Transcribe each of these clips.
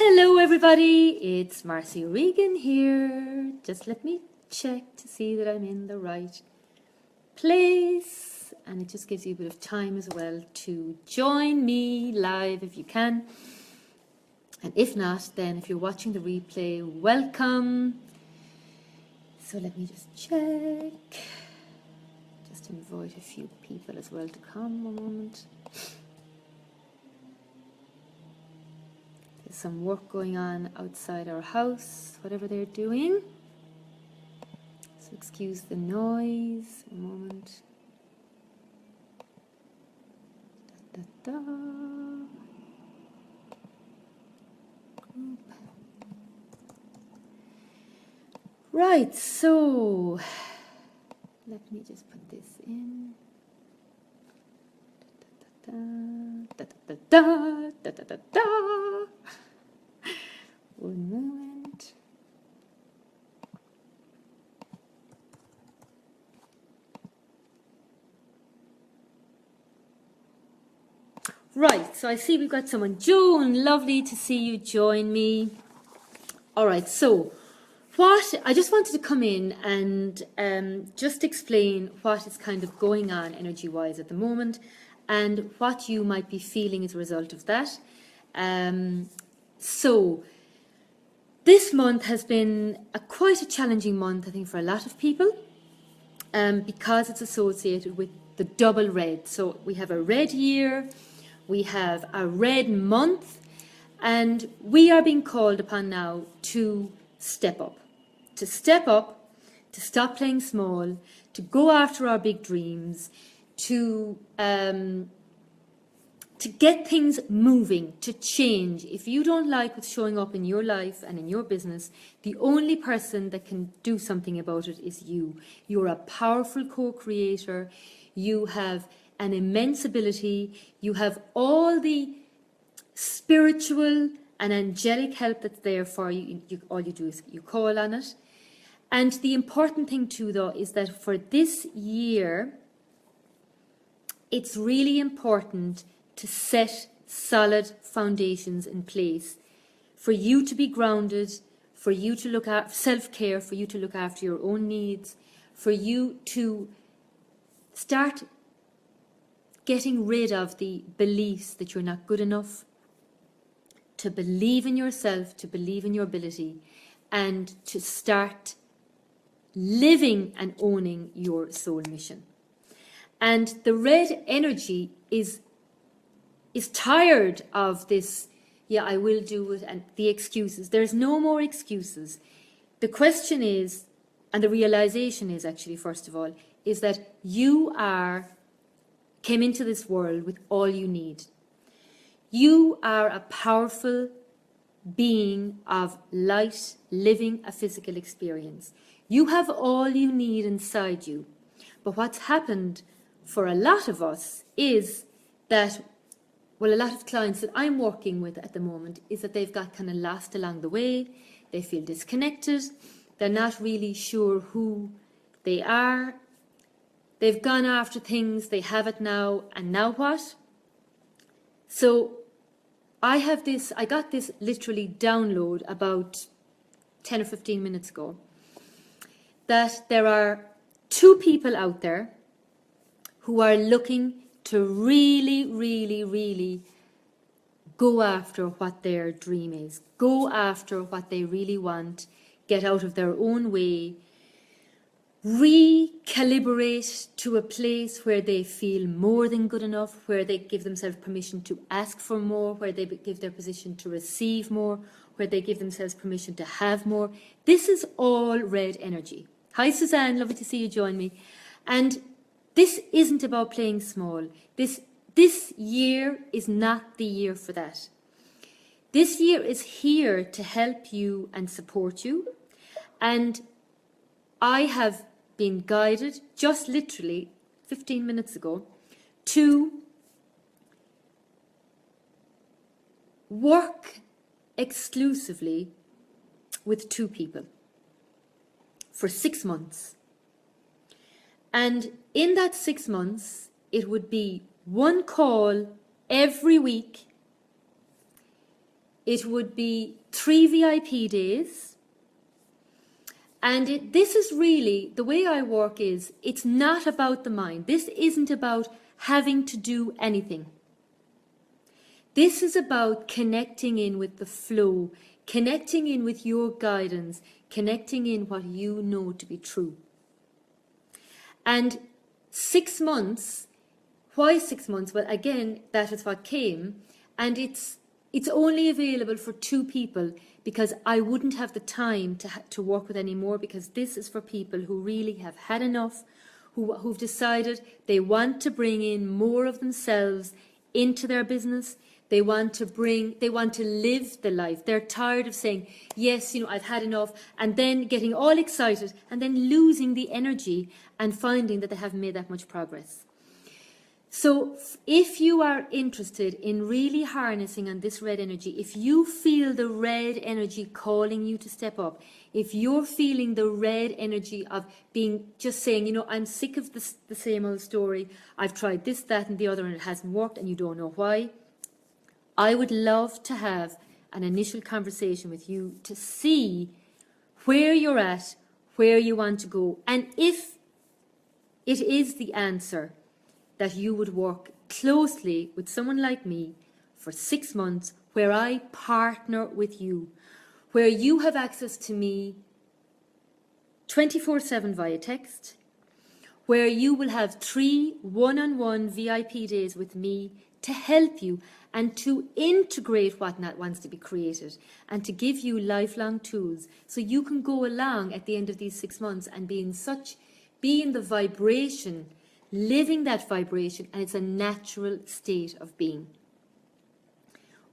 Hello everybody, it's Marcy Regan here. Just let me check to see that I'm in the right place, and it just gives you a bit of time as well to join me live if you can, and if not, then if you're watching the replay, welcome. So let me just check, just invite a few people as well to come. One moment. There's some work going on outside our house, whatever they're doing. So excuse the noise. A moment. Da, da, da. Group. Right, so let me just put this in. Da, da, da, da, da, da, da, da. One moment. Right, so I see we've got someone. Joan, lovely to see you join me. All right, so I just wanted to come in and just explain what is kind of going on energy-wise at the moment and what you might be feeling as a result of that. So this month has been quite a challenging month, I think, for a lot of people because it's associated with the double red. So we have a red year, we have a red month, and we are being called upon now to step up, to stop playing small, to go after our big dreams, to get things moving, to change. If you don't like what's showing up in your life and in your business, the only person that can do something about it is you. You're a powerful co-creator. You have an immense ability. You have all the spiritual and angelic help that's there for you. All you do is you call on it. And the important thing too, though, is that for this year, it's really important to set solid foundations in place for you to be grounded, for you to look at self-care, for you to look after your own needs, for you to start getting rid of the beliefs that you're not good enough, to believe in yourself, to believe in your ability, and to start living and owning your soul mission. And the red energy is tired of this, yeah, I will do it, and the excuses. There's no more excuses. The question is, and the realization is actually, first of all, is that you came into this world with all you need. You are a powerful being of light, living a physical experience. You have all you need inside you. But what's happened for a lot of us is that, well, a lot of clients that I'm working with at the moment is that they've got kind of lost along the way. They feel disconnected. They're not really sure who they are. They've gone after things, they have it now, and now what? So I got this literally download about 10 or 15 minutes ago, that there are two people out there who are looking to really, really, really go after what their dream is, go after what they really want, get out of their own way, recalibrate to a place where they feel more than good enough, where they give themselves permission to ask for more, where they give their position to receive more, where they give themselves permission to have more. This is all red energy. Hi, Suzanne, lovely to see you join me. And this isn't about playing small. This year is not the year for that. This year is here to help you and support you. And I have been guided just literally 15 minutes ago to work exclusively with two people for 6 months. And in that 6 months, it would be one call every week. It would be 3 VIP days. And this is really, the way I work is, it's not about the mind. This isn't about having to do anything. This is about connecting in with the flow, connecting in with your guidance, connecting in what you know to be true. And 6 months, why 6 months? Well, again, that is what came. And it's only available for 2 people because I wouldn't have the time to work with any more, because this is for people who really have had enough, who've decided they want to bring in more of themselves into their business. They want to live the life. They're tired of saying, yes, I've had enough, and then getting all excited and then losing the energy and finding that they haven't made that much progress. So if you are interested in really harnessing on this red energy, if you feel the red energy calling you to step up, if you're feeling the red energy of just saying, I'm sick of the same old story, I've tried this, that and the other and it hasn't worked and you don't know why, I would love to have an initial conversation with you to see where you're at, where you want to go, and if it is the answer that you would work closely with someone like me for 6 months, where I partner with you, where you have access to me 24/7 via text, where you will have 3 one-on-one VIP days with me to help you and to integrate what wants to be created and to give you lifelong tools so you can go along at the end of these 6 months and be in the vibration, living that vibration, and it's a natural state of being.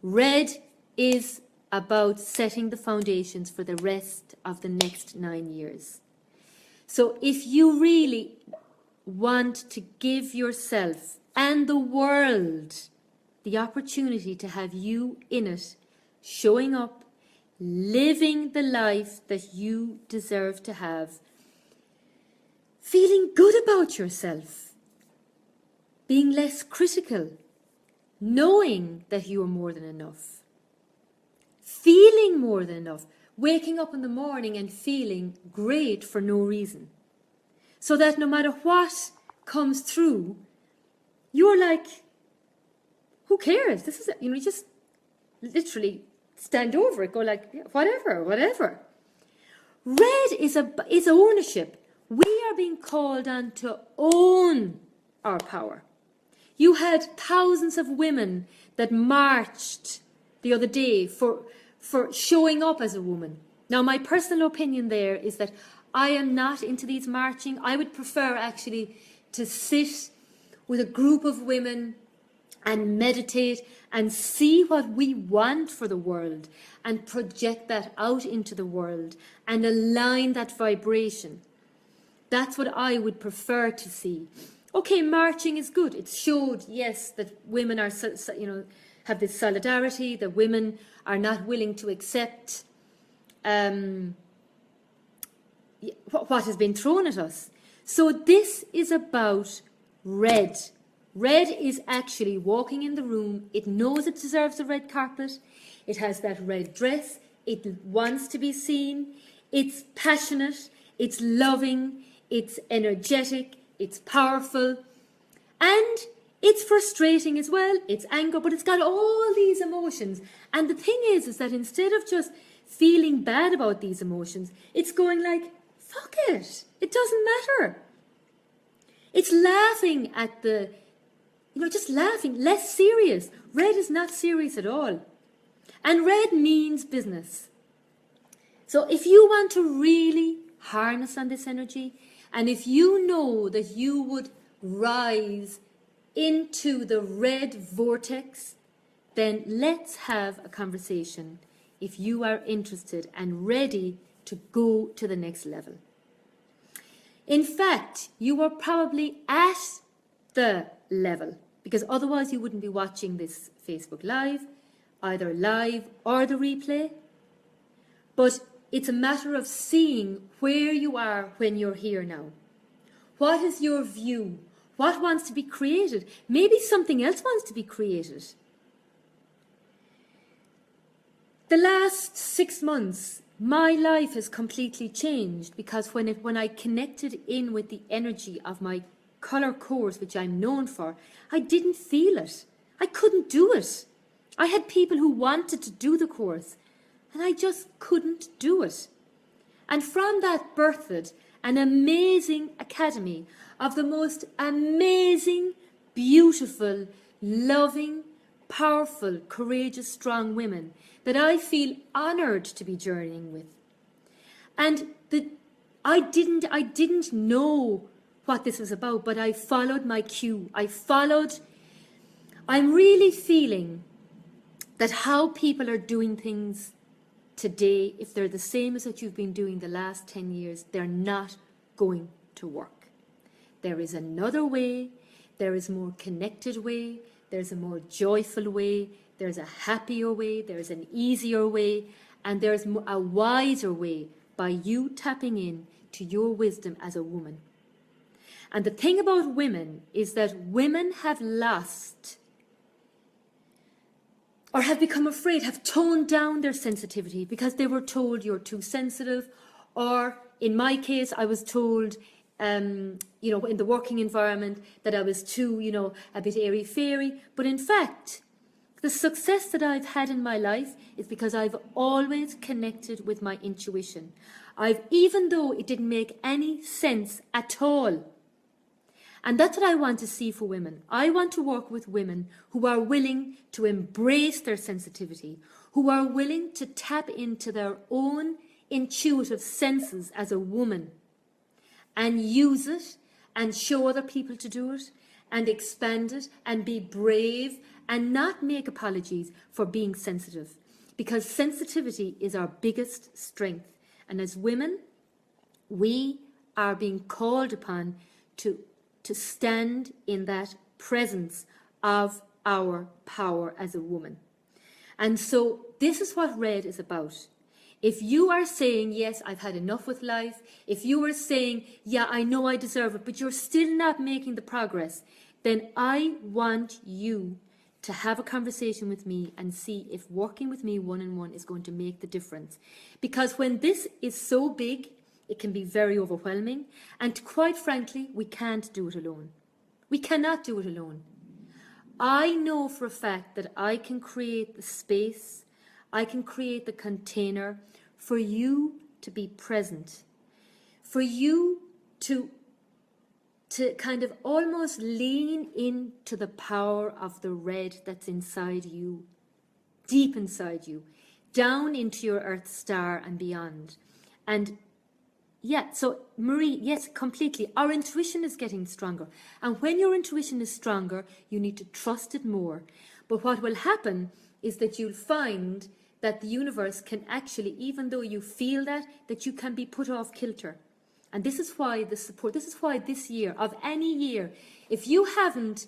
Red is about setting the foundations for the rest of the next 9 years. So if you really want to give yourself and the world the opportunity to have you in it, showing up, living the life that you deserve to have, feeling good about yourself, being less critical, knowing that you are more than enough, feeling more than enough, waking up in the morning and feeling great for no reason, so that no matter what comes through, you're like, who cares? This is, you just literally stand over it, go like, yeah, whatever. Red is ownership. We are being called on to own our power. You had thousands of women that marched the other day for showing up as a woman. Now, my personal opinion there is that I am not into these marching. I would prefer actually to sit with a group of women and meditate and see what we want for the world and project that out into the world and align that vibration. That's what I would prefer to see. Okay, marching is good. It showed, yes, that women are, have this solidarity, that women are not willing to accept what has been thrown at us. So this is about red. Red is actually walking in the room. It knows it deserves a red carpet. It has that red dress. It wants to be seen. It's passionate. It's loving. It's energetic. It's powerful. And it's frustrating as well. It's anger, but it's got all these emotions. And the thing is that instead of just feeling bad about these emotions, it's going like, fuck it. It doesn't matter. It's laughing at just laughing, less serious. Red is not serious at all. And red means business. So if you want to really harness on this energy, and if you know that you would rise into the red vortex, then let's have a conversation if you are interested and ready to go to the next level. In fact, you are probably at the level, because otherwise you wouldn't be watching this Facebook Live, either live or the replay. But it's a matter of seeing where you are when you're here now. What is your view? What wants to be created? Maybe something else wants to be created. The last 6 months, my life has completely changed because when I connected in with the energy of my colour course, which I'm known for, I didn't feel it. I couldn't do it. I had people who wanted to do the course, and I just couldn't do it. And from that birthed an amazing academy of the most amazing, beautiful, loving, powerful, courageous, strong women that I feel honoured to be journeying with. And I didn't know what this was about, but I followed my cue. I'm really feeling that how people are doing things today, if they're the same as what you've been doing the last 10 years, they're not going to work. There is another way, there is a more connected way, there's a more joyful way, there's a happier way, there's an easier way, and there's a wiser way by you tapping in to your wisdom as a woman. And the thing about women is that women have lost or have become afraid, have toned down their sensitivity because they were told you're too sensitive, or in my case, I was told, in the working environment that I was too, a bit airy-fairy. But in fact, the success that I've had in my life is because I've always connected with my intuition. Even though it didn't make any sense at all. And that's what I want to see for women. I want to work with women who are willing to embrace their sensitivity, who are willing to tap into their own intuitive senses as a woman and use it and show other people to do it and expand it and be brave and not make apologies for being sensitive, because sensitivity is our biggest strength. And as women, we are being called upon to stand in that presence of our power as a woman. And so this is what Red is about. If you are saying, yes, I've had enough with life, if you are saying, yeah, I know I deserve it, but you're still not making the progress, then I want you to have a conversation with me and see if working with me one-on-one is going to make the difference. Because when this is so big, it can be very overwhelming. And quite frankly, we can't do it alone. We cannot do it alone. I know for a fact that I can create the space, I can create the container for you to be present, for you to kind of almost lean into the power of the red that's inside you, deep inside you, down into your earth star and beyond. And yeah, so Marie, yes, completely. Our intuition is getting stronger. And when your intuition is stronger, you need to trust it more. But what will happen is that you'll find that the universe can actually, even though you feel that you can be put off kilter. And this is why the support, this is why this year, of any year, if you haven't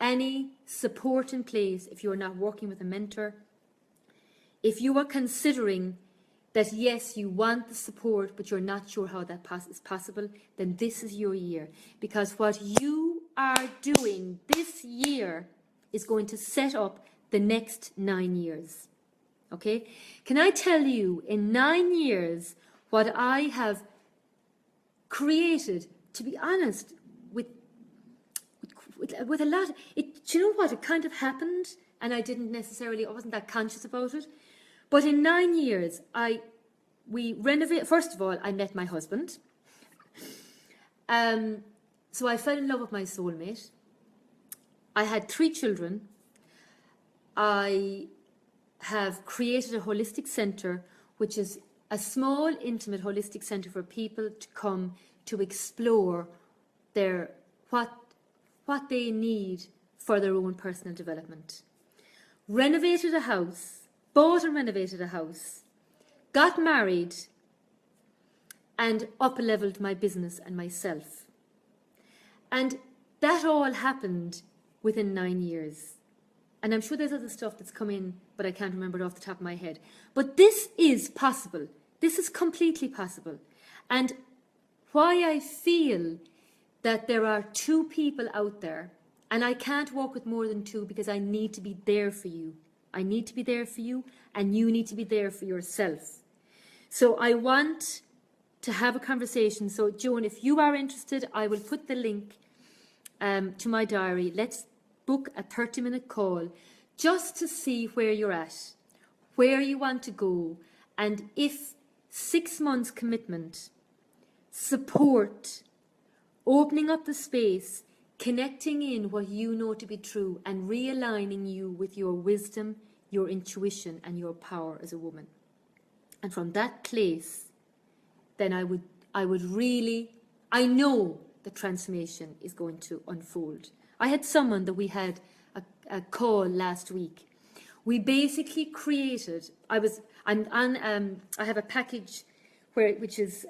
any support in place, if you're not working with a mentor, if you are considering that yes, you want the support, but you're not sure how that is possible, then this is your year. Because what you are doing this year is going to set up the next 9 years. Okay? Can I tell you, in 9 years, what I have created, to be honest, with a lot, do you know what? It kind of happened, and I wasn't that conscious about it. But in 9 years, we renovated. First of all, I met my husband. So I fell in love with my soulmate. I had 3 children. I have created a holistic centre, which is a small, intimate, holistic centre for people to come to explore what they need for their own personal development. Renovated a house, bought and renovated a house, got married, and up-leveled my business and myself. And that all happened within 9 years. And I'm sure there's other stuff that's come in, but I can't remember it off the top of my head. But this is possible. This is completely possible. And why I feel that there are 2 people out there, and I can't work with more than 2 because I need to be there for you. I need to be there for you, and you need to be there for yourself. So I want to have a conversation. So Joan, if you are interested, I will put the link to my diary. Let's book a 30-minute call just to see where you're at, where you want to go, and if 6 months commitment, support, opening up the space, connecting in what you know to be true, and realigning you with your wisdom, your intuition, and your power as a woman. And from that place, then I would really, I know the transformation is going to unfold. I had someone that we had a call last week. We basically created, I have a package which is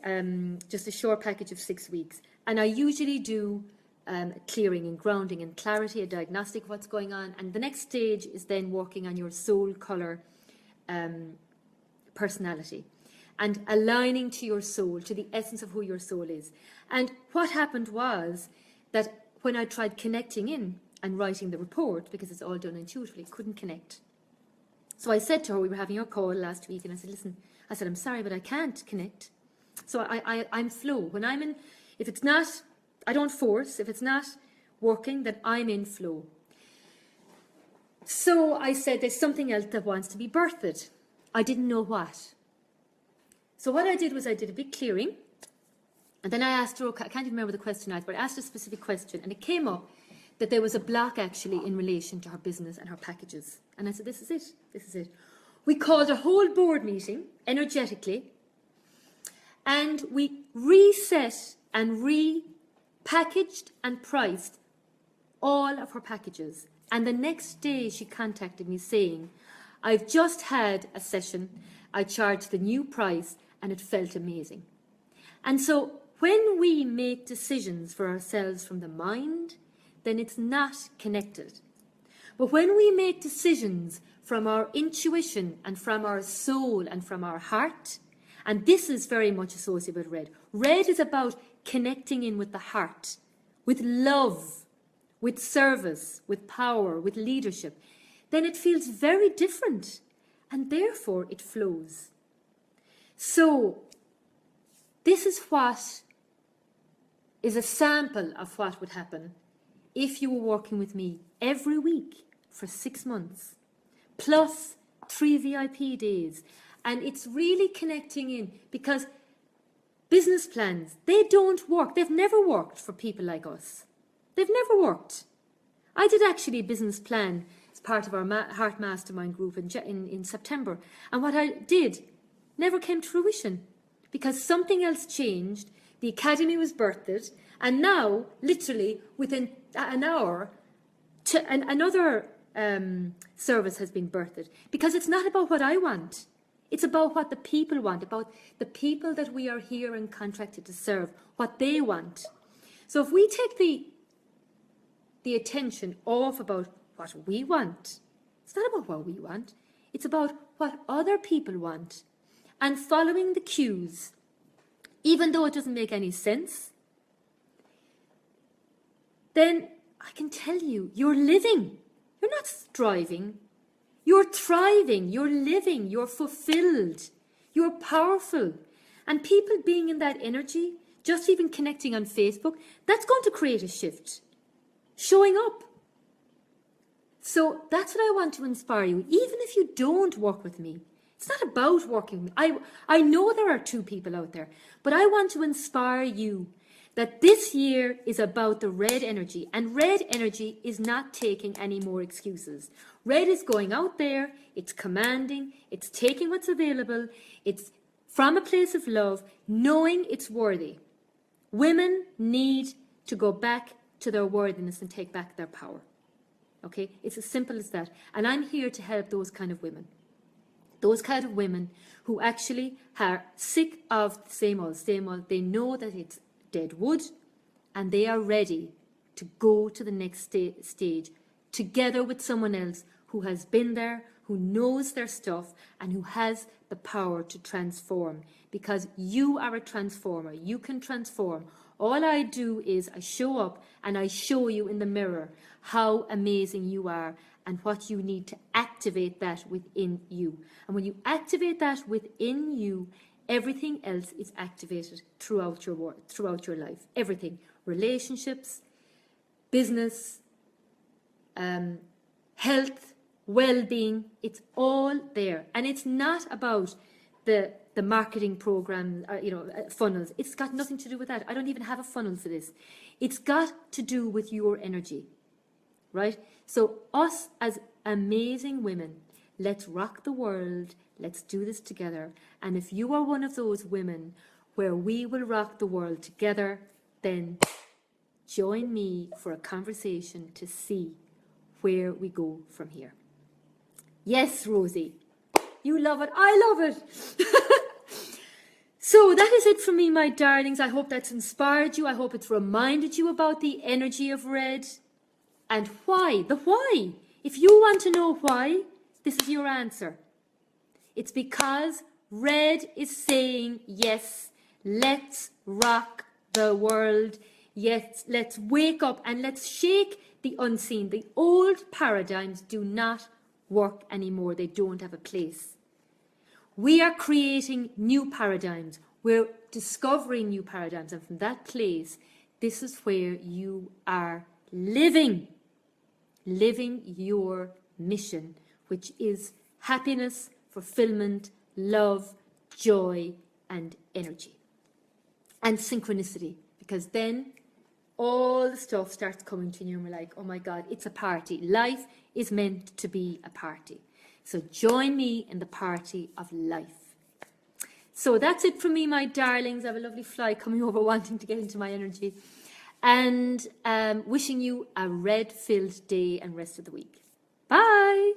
just a short package of 6 weeks. And I usually do clearing and grounding and clarity, a diagnostic of what's going on. And the next stage is then working on your soul color personality and aligning to your soul, to the essence of who your soul is. And what happened was that when I tried connecting in and writing the report, because it's all done intuitively, couldn't connect. So I said to her, we were having our call last week, and I said, listen, I'm sorry, but I can't connect. So I'm flow. When I'm in, if it's not, I don't force. If it's not working, then I'm in flow. So I said, there's something else that wants to be birthed. I didn't know what. So what I did was I did a big clearing. And then I asked her, I can't even remember the question I asked, but I asked her a specific question. And it came up that there was a block actually in relation to her business and her packages. And I said, this is it. This is it. We called a whole board meeting energetically. And we reset and repackaged and priced all of her packages. And the next day she contacted me saying, I've just had a session. I charged the new price and it felt amazing. And so when we make decisions for ourselves from the mind, then it's not connected. But when we make decisions from our intuition and from our soul and from our heart, and this is very much associated with red. Red is about connecting in with the heart, with love, with service, with power, with leadership. Then it feels very different, and therefore it flows. So this is what is a sample of what would happen if you were working with me every week for 6 months, plus 3 VIP days. And it's really connecting in, because business plans, they don't work. They've never worked for people like us. They've never worked. I did actually a business plan as part of our Heart Mastermind group in September. And what I did never came to fruition because something else changed. The academy was birthed. And now, literally, within an hour, another service has been birthed. Because it's not about what I want. It's about what the people want, about the people that we are here and contracted to serve, what they want. So if we take the attention off about what we want, it's not about what we want, it's about what other people want. And following the cues, even though it doesn't make any sense, then I can tell you, you're living. You're not striving. You're thriving, you're living, you're fulfilled, you're powerful. And people being in that energy, just even connecting on Facebook, that's going to create a shift. Showing up. So that's what I want to inspire you, even if you don't work with me. It's not about working with me. I know there are 2 people out there, but I want to inspire you that this year is about the red energy, and red energy is not taking any more excuses. Red is going out there, it's commanding, it's taking what's available, it's from a place of love, knowing it's worthy. Women need to go back to their worthiness and take back their power. Okay? It's as simple as that. And I'm here to help those kind of women. Those kind of women who actually are sick of the same old, same old. They know that it's dead wood, and they are ready to go to the next stage together with someone else who has been there, who knows their stuff, and who has the power to transform. Because you are a transformer. You can transform. All I do is I show up and I show you in the mirror how amazing you are, and what you need to activate that within you. And when you activate that within you, everything else is activated throughout your work, throughout your life. Everything, relationships, business, health, well-being, it's all there. And it's not about the marketing program, funnels. It's got nothing to do with that. I don't even have a funnel for this. It's got to do with your energy, right? So us as amazing women, let's rock the world. Let's do this together. And if you are one of those women where we will rock the world together, then join me for a conversation to see where we go from here. Yes, Rosie, you love it. I love it. So that is it from me, my darlings. I hope that's inspired you. I hope it's reminded you about the energy of red and why. The why. If you want to know why, this is your answer. It's because red is saying, yes, let's rock the world. Yes, let's wake up and let's shake the unseen. The old paradigms do not work anymore. They don't have a place. We are creating new paradigms. We're discovering new paradigms. And from that place, this is where you are living your mission, which is happiness, fulfillment, love, joy, and energy. And synchronicity, because then all the stuff starts coming to you and we're like, oh my God, it's a party. Life is meant to be a party. So join me in the party of life. So that's it from me, my darlings. I have a lovely fly coming over wanting to get into my energy. And wishing you a red-filled day and rest of the week. Bye.